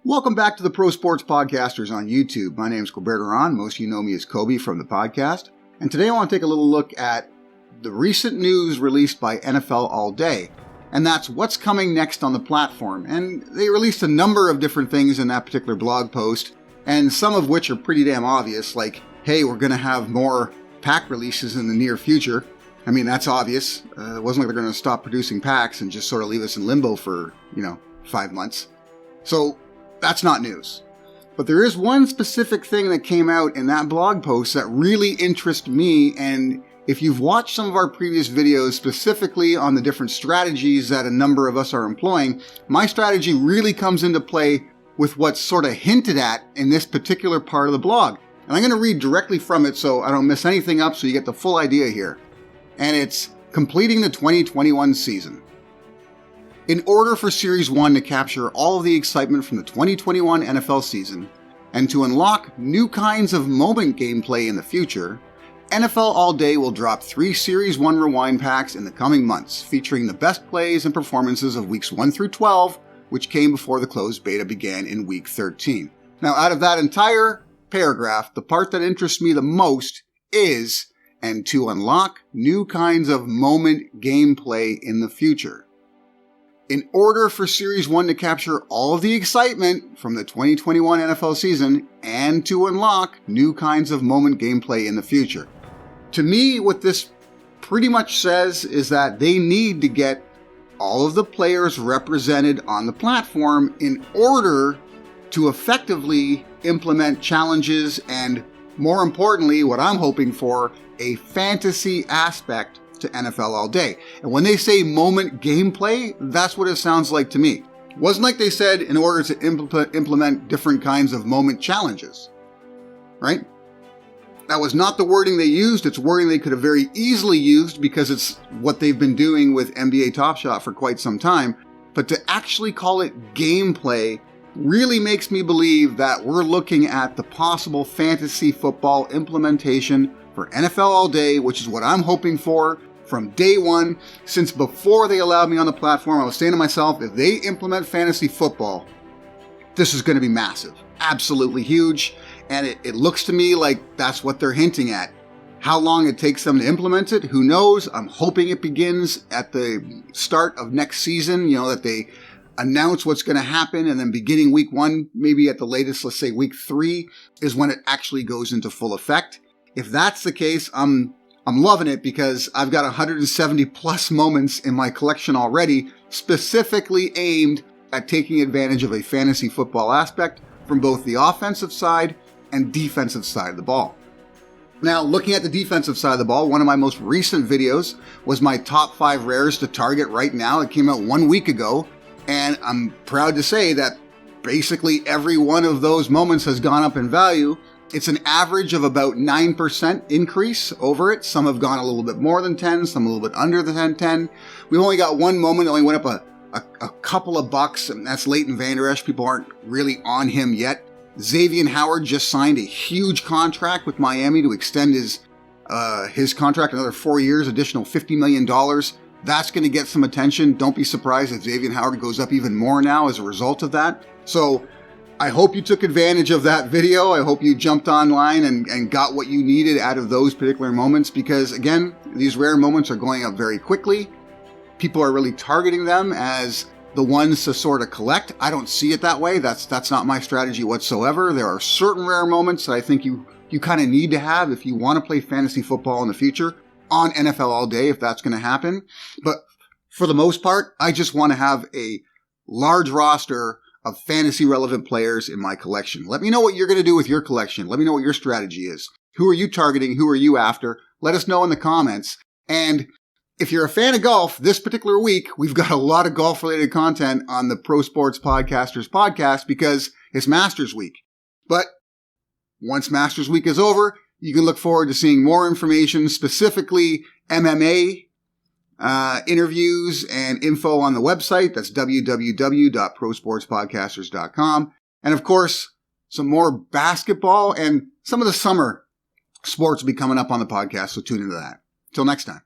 Welcome back to the Pro Sports Podcasters on YouTube. My name is Gilbert Aron. Most of you know me as Kobe from the podcast. And today I want to take a little look at the recent news released by NFL All Day. And that's what's coming next on the platform. And they released a number of different things in that particular blog post, and some of which are pretty damn obvious, like, hey, we're going to have more pack releases in the near future. I mean, that's obvious. It wasn't like they're going to stop producing packs and just sort of leave us in limbo for, 5 months. So that's not news. But there is one specific thing that came out in that blog post that really interests me. And if you've watched some of our previous videos, specifically on the different strategies that a number of us are employing, my strategy really comes into play with what's sort of hinted at in this particular part of the blog. And I'm going to read directly from it so I don't mess anything up, so you get the full idea here. And it's completing the 2021 season. In order for Series 1 to capture all of the excitement from the 2021 NFL season and to unlock new kinds of moment gameplay in the future, NFL All Day will drop 3 Series 1 Rewind packs in the coming months, featuring the best plays and performances of weeks 1 through 12, which came before the closed beta began in week 13. Now, out of that entire paragraph, the part that interests me the most is, and to unlock new kinds of moment gameplay in the future. In order for Series 1 to capture all of the excitement from the 2021 NFL season and to unlock new kinds of moment gameplay in the future. To me, what this pretty much says is that they need to get all of the players represented on the platform in order to effectively implement challenges and, more importantly, what I'm hoping for, a fantasy aspect to NFL All Day. And when they say moment gameplay, that's what it sounds like to me. It wasn't like they said in order to implement different kinds of moment challenges, right? That was not the wording they used. It's wording they could have very easily used because it's what they've been doing with NBA Top Shot for quite some time. But to actually call it gameplay really makes me believe that we're looking at the possible fantasy football implementation for NFL All Day, which is what I'm hoping for from day one. Since before they allowed me on the platform, I was saying to myself, if they implement fantasy football, this is going to be massive, absolutely huge. And it looks to me like that's what they're hinting at. How long it takes them to implement it, who knows? I'm hoping it begins at the start of next season, that they announce what's going to happen, and then beginning week 1, maybe at the latest, let's say week 3, is when it actually goes into full effect. If that's the case, I'm loving it because I've got 170 plus moments in my collection already, specifically aimed at taking advantage of a fantasy football aspect from both the offensive side and defensive side of the ball. Now, looking at the defensive side of the ball, one of my most recent videos was my top 5 rares to target right now. It came out 1 week ago, and I'm proud to say that basically every one of those moments has gone up in value. It's an average of about 9% increase over it. Some have gone a little bit more than 10, some a little bit under the 10. We've only got one moment that only went up a couple of bucks, and that's Leighton Vander Esch. People aren't really on him yet. Xavier Howard just signed a huge contract with Miami to extend his contract another 4 years, additional $50 million. That's going to get some attention. Don't be surprised if Xavier Howard goes up even more now as a result of that. So I hope you took advantage of that video. I hope you jumped online and got what you needed out of those particular moments because, again, these rare moments are going up very quickly. People are really targeting them as the ones to sort of collect. I don't see it that way. That's not my strategy whatsoever. There are certain rare moments that I think you kind of need to have if you want to play fantasy football in the future on NFL All Day, if that's going to happen. But for the most part, I just want to have a large roster of fantasy relevant players in my collection. Let me know what you're going to do with your collection. Let me know what your strategy is. Who are you targeting? Who are you after? Let us know in the comments. And if you're a fan of golf, this particular week, we've got a lot of golf related content on the Pro Sports Podcasters podcast because it's Masters Week. But once Masters Week is over, you can look forward to seeing more information, specifically MMA interviews and info on the website. That's www.prosportspodcasters.com. And of course, some more basketball and some of the summer sports will be coming up on the podcast, so tune into that. Till next time.